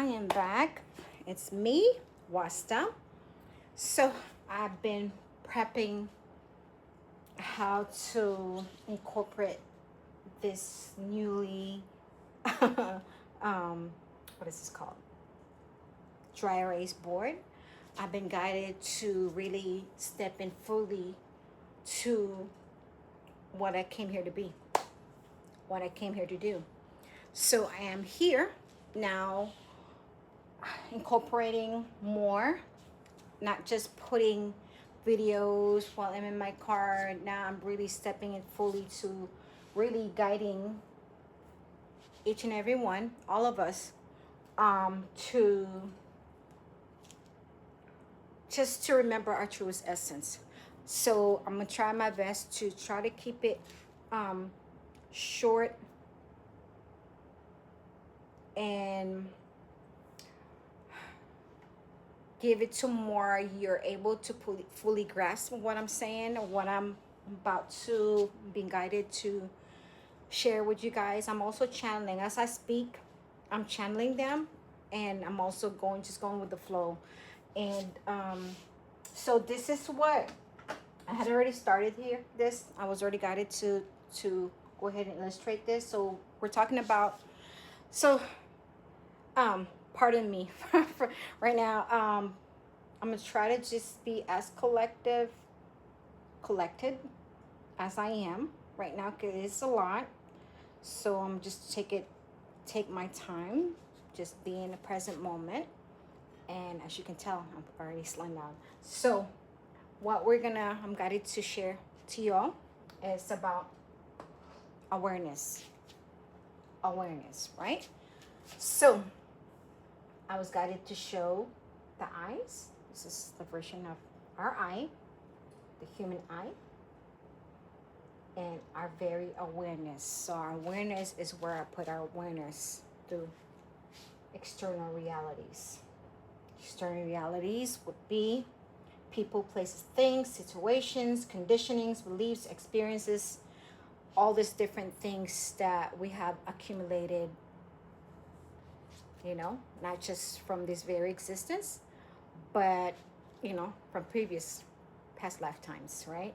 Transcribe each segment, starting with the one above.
I am back. It's me, Wasta. So I've been prepping how to incorporate this newly, what is this called? Dry erase board. I've been guided to really step in fully to what I came here to be, what I came here to do. So I am here now incorporating more, not just putting videos while I'm in my car. Now I'm really stepping in fully to really guiding each and every one, all of us, to just to remember our truest essence. So I'm gonna try my best to try to keep it short and give it to more you're able to fully grasp what I'm saying or what I'm about to be guided to share with you guys. I'm also channeling as I speak. I'm channeling them, and I'm also going with the flow. And so this is what I had already started here. I was already guided to go ahead and illustrate this. So we're talking about, so pardon me for right now. I'm gonna try to just be as collected as I am right now, because it's a lot. So I'm just take my time, just be in the present moment. And as you can tell, I'm already slowing down. So what I'm guided to share to y'all is about awareness, right? So I was guided to show the eyes. This is the version of our eye, the human eye, and our very awareness. So our awareness is where I put our awareness through external realities. External realities would be people, places, things, situations, conditionings, beliefs, experiences, all these different things that we have accumulated, not just from this very existence, but, from past lifetimes, right?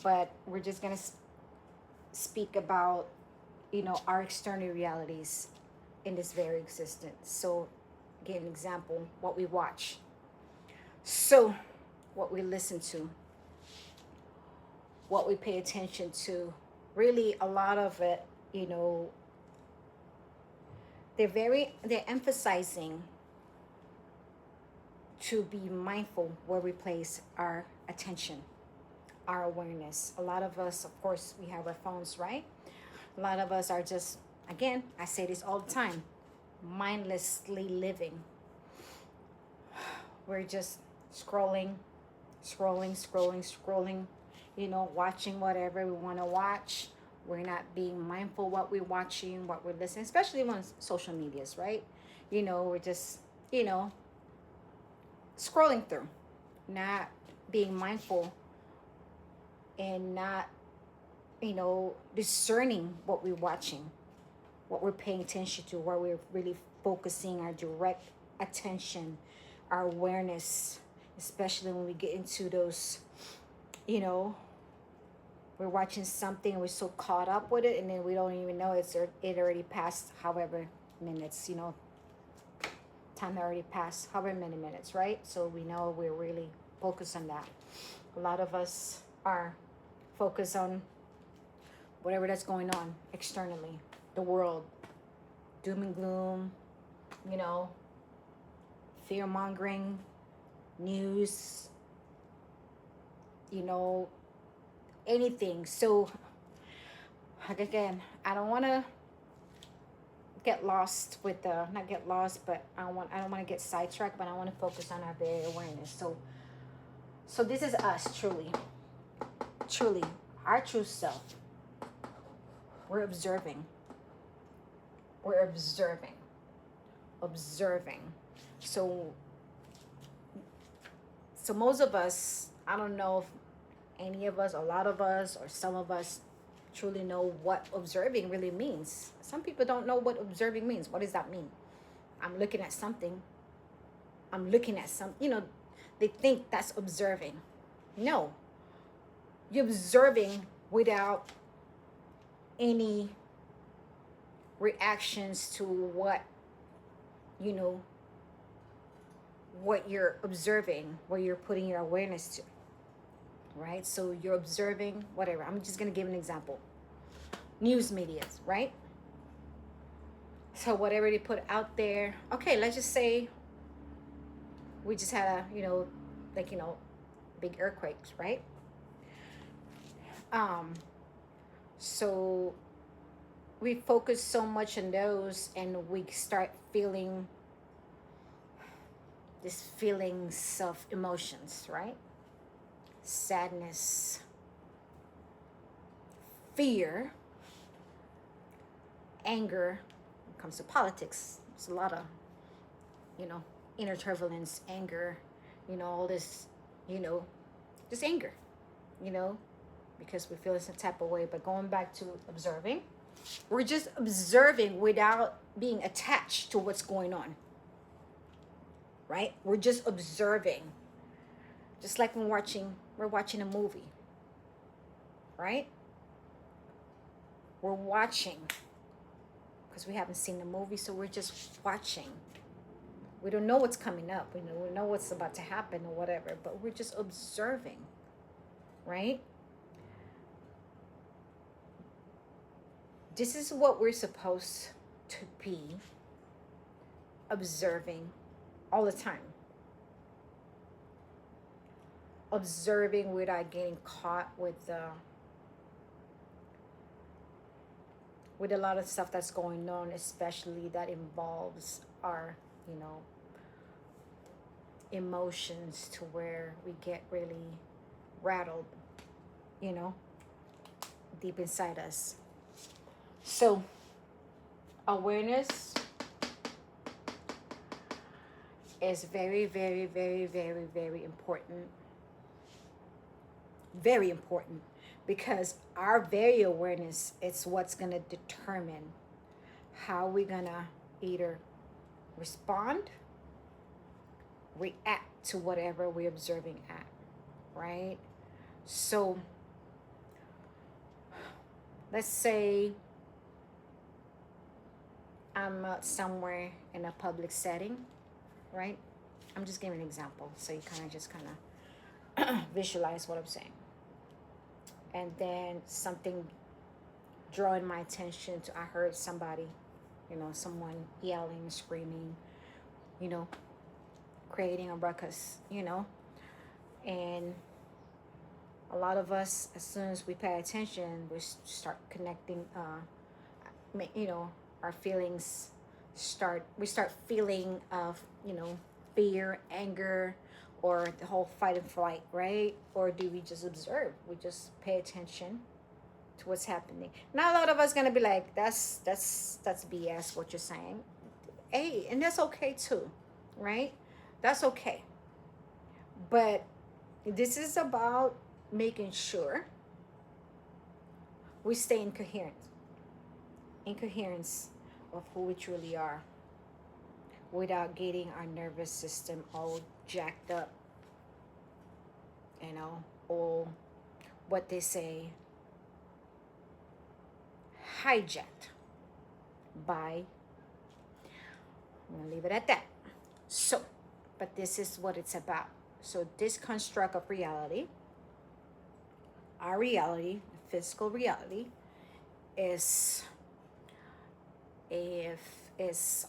But we're just going to speak about, our external realities in this very existence. So, give an example, what we watch. So, what we listen to, what we pay attention to, really a lot of it, they're emphasizing to be mindful where we place our attention, our awareness. A lot of us, of course, we have our phones, right? A lot of us are just, again, I say this all the time, mindlessly living. We're just scrolling, watching whatever we want to watch. We're not being mindful what we're watching, what we're listening, especially on social medias, right? We're just, scrolling through, not being mindful and not, discerning what we're watching, what we're paying attention to, where we're really focusing our direct attention, our awareness, especially when we get into those, we're watching something and we're so caught up with it, and then we don't even know it already passed however minutes, time already passed however many minutes, right? So we know we're really focused on that. A lot of us are focused on whatever that's going on externally, the world, doom and gloom, fear mongering, news, anything. So again, I don't want to get lost with not get lost, but I don't want to get sidetracked, but I want to focus on our very awareness. So this is us, truly our true self. We're observing. So most of us, I don't know if any of us, a lot of us, or some of us truly know what observing really means. Some people don't know what observing means. What does that mean? I'm looking at something. I'm looking at some, they think that's observing. No, you're observing without any reactions to you know, what you're observing, what you're putting your awareness to, right? So you're observing whatever. I'm just going to give an example. News medias, right? So whatever they put out there, okay, let's just say we just had a, like, big earthquakes, right? So we focus so much on those, and we start feeling these feelings of emotions, right? Sadness, fear, anger. When it comes to politics, there's a lot of, you know, inner turbulence, anger, all this, just anger, you know, because we feel some type of way. But going back to observing, we're just observing without being attached to what's going on, right? We're just observing, just like when we're watching a movie, right? We're watching because we haven't seen the movie, so we're just watching. We don't know what's coming up. We don't know what's about to happen or whatever, but we're just observing, right? This is what we're supposed to be observing all the time. Observing without getting caught with a lot of stuff that's going on, especially that involves our, emotions, to where we get really rattled, deep inside us. So awareness is very, very, very, very, very important. Very important, because our very awareness is what's going to determine how we're going to either respond, react to whatever we're observing at, right? So let's say I'm somewhere in a public setting, right? I'm just giving an example so you kind of visualize what I'm saying. And then something drawing my attention to, I heard somebody, someone yelling, screaming, creating a ruckus, and a lot of us, as soon as we pay attention, we start connecting, our feelings we start feeling of, fear, anger, or the whole fight and flight, right? Or do we just observe? We just pay attention to what's happening. Now a lot of us gonna be like, that's BS what you're saying. Hey, and that's okay too, right? That's okay. But this is about making sure we stay in coherence of who we truly are, without getting our nervous system all jacked up, or what they say, hijacked by, I'm gonna leave it at that. So, but this is what it's about. So this construct of reality, our reality, physical reality, is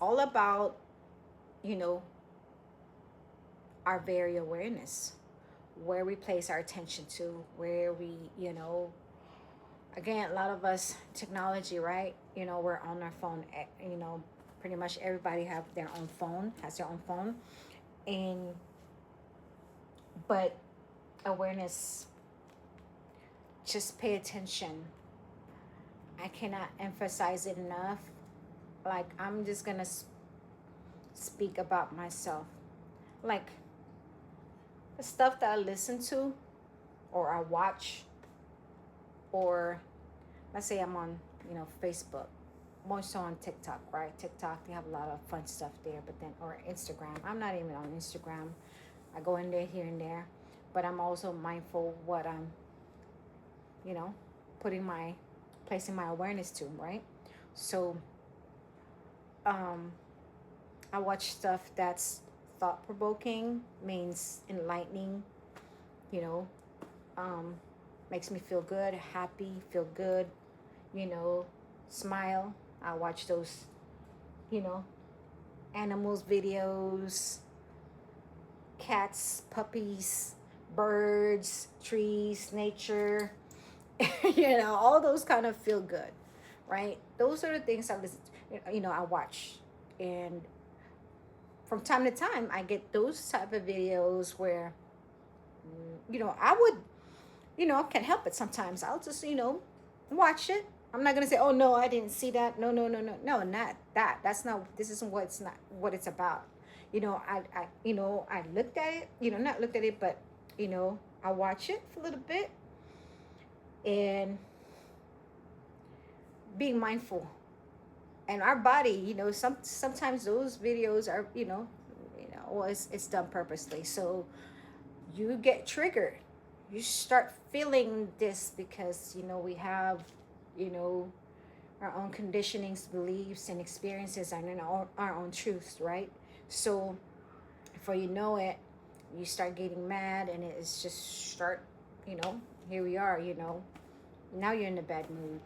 all about, our very awareness, where we place our attention to, where we, again, a lot of us, technology, right? We're on our phone, pretty much everybody has their own phone, but awareness, just pay attention. I cannot emphasize it enough. Like, I'm just gonna speak about myself. Like, the stuff that I listen to, or I watch, or let's say I'm on, Facebook, more so on TikTok, right? TikTok, they have a lot of fun stuff there, but then, or Instagram. I'm not even on Instagram. I go in there here and there, but I'm also mindful what I'm, you know, putting my, placing my awareness to, right? So, um, I watch stuff that's thought provoking, means enlightening, you know, um, makes me feel good, happy, feel good, you know, smile. I watch those, you know, animals videos, cats, puppies, birds, trees, nature, you know, all those kind of feel good, right? Those are the things I listen to, you know, I watch. And from time to time, I get those type of videos where, you know, I would, you know, can't help it sometimes. I'll just, you know, watch it. I'm not gonna say, oh no, I didn't see that. No, no, no, no, no, not that. That's not. This isn't what it's not. What it's about. You know, you know, I looked at it. You know, not looked at it, but you know, I watch it for a little bit and being mindful. And our body, you know, sometimes those videos are, well, it's done purposely. So you get triggered. You start feeling this because you know we have, you know, our own conditionings, beliefs, and experiences, and then our own truths, right? So before you know it, you start getting mad, and it's just start, you know, here we are, you know, now you're in a bad mood.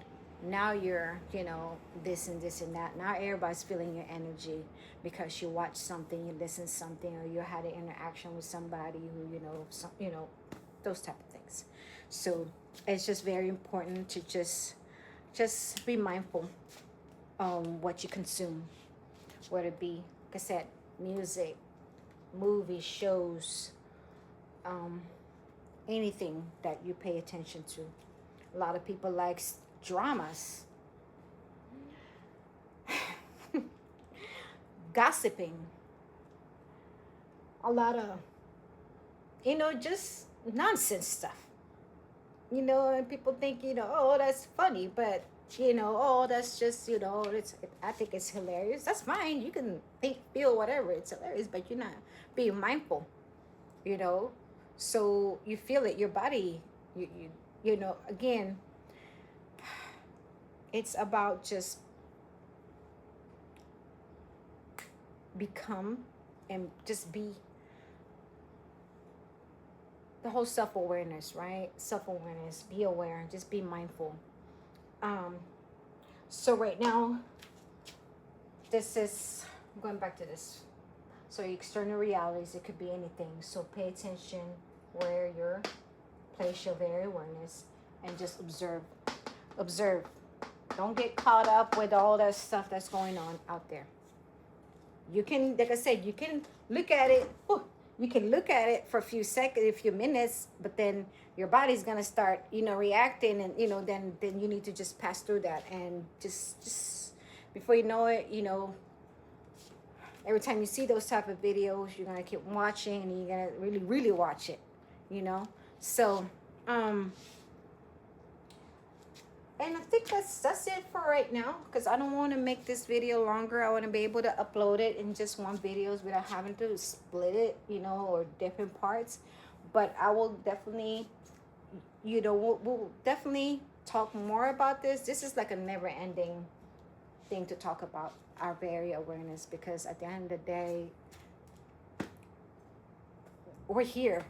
Now you're, you know, this and this and that. Now everybody's feeling your energy because you watched something, you listened to something, or you had an interaction with somebody who, you know, you know, those type of things. So it's just very important to just be mindful what you consume, whether it be, like I said, music, movies, shows, um, anything that you pay attention to. A lot of people like dramas, gossiping, a lot of, you know, just nonsense stuff. You know, and people think, you know, oh, that's funny, but you know, oh, that's just, you know, I think it's hilarious. That's fine. You can think, feel whatever. It's hilarious, but you're not being mindful, you know. So you feel it, your body, you know, again, it's about just become and just be the whole self-awareness, right? Self-awareness, be aware, just be mindful. um so right now, this is, I'm going back to this. So external realities, it could be anything. So pay attention where you're, place your very awareness, and just observe. Don't get caught up with all that stuff that's going on out there. You can, like I said, you can look at it. You can look at it for a few seconds, a few minutes, but then your body's gonna start, you know, reacting, and you know, then you need to just pass through that, and just before you know it, you know, every time you see those type of videos, you're gonna keep watching, and you're gonna really, really watch it, you know. So, and I think that's it for right now, because I don't want to make this video longer. I want to be able to upload it in just one videos without having to split it, you know, or different parts. But I will definitely, you know, we'll definitely talk more about this. This is like a never-ending thing to talk about, our very awareness, because at the end of the day, we're here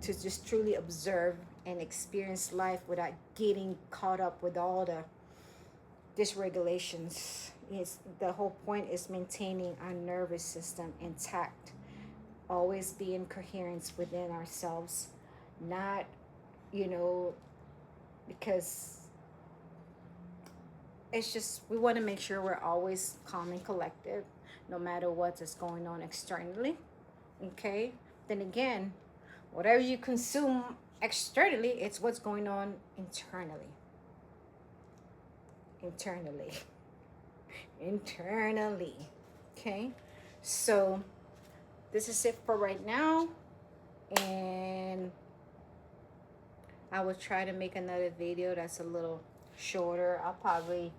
to just truly observe and experience life without getting caught up with all the dysregulations. It's, the whole point is maintaining our nervous system intact, always be in coherence within ourselves, not, you know, because it's just, we want to make sure we're always calm and collected no matter what is going on externally. Okay, then again, whatever you consume externally, it's what's going on internally. Internally. Okay, so this is it for right now, and I will try to make another video that's a little shorter. I'll probably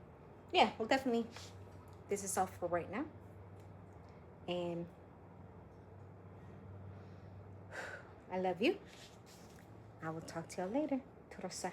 yeah, well, definitely, this is all for right now. And I love you. I will talk to you later. Turosa.